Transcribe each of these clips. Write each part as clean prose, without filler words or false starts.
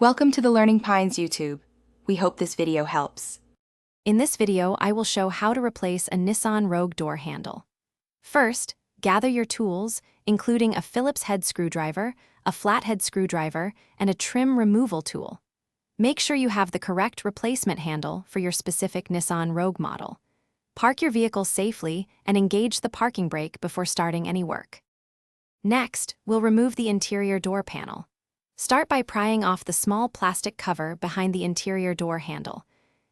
Welcome to the Learning Pines YouTube. We hope this video helps. In this video, I will show how to replace a Nissan Rogue door handle. First, gather your tools, including a Phillips head screwdriver, a flathead screwdriver, and a trim removal tool. Make sure you have the correct replacement handle for your specific Nissan Rogue model. Park your vehicle safely and engage the parking brake before starting any work. Next, we'll remove the interior door panel. Start by prying off the small plastic cover behind the interior door handle.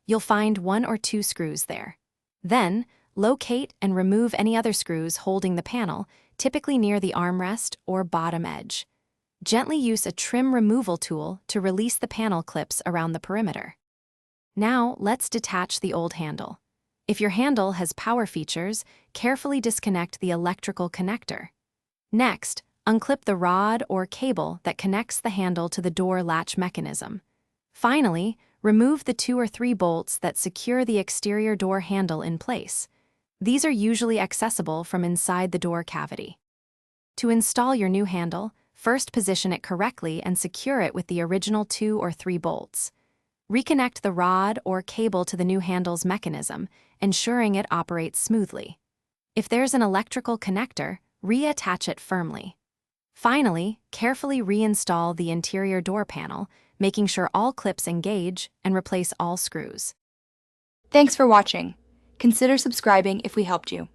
You'll find 1 or 2 screws there. Then, locate and remove any other screws holding the panel, typically near the armrest or bottom edge. Gently use a trim removal tool to release the panel clips around the perimeter. Now, let's detach the old handle. If your handle has power features, carefully disconnect the electrical connector. Next, unclip the rod or cable that connects the handle to the door latch mechanism. Finally, remove the 2 or 3 bolts that secure the exterior door handle in place. These are usually accessible from inside the door cavity. To install your new handle, first position it correctly and secure it with the original 2 or 3 bolts. Reconnect the rod or cable to the new handle's mechanism, ensuring it operates smoothly. If there's an electrical connector, reattach it firmly. Finally, carefully reinstall the interior door panel, making sure all clips engage and replace all screws. Thanks for watching. Consider subscribing if we helped you.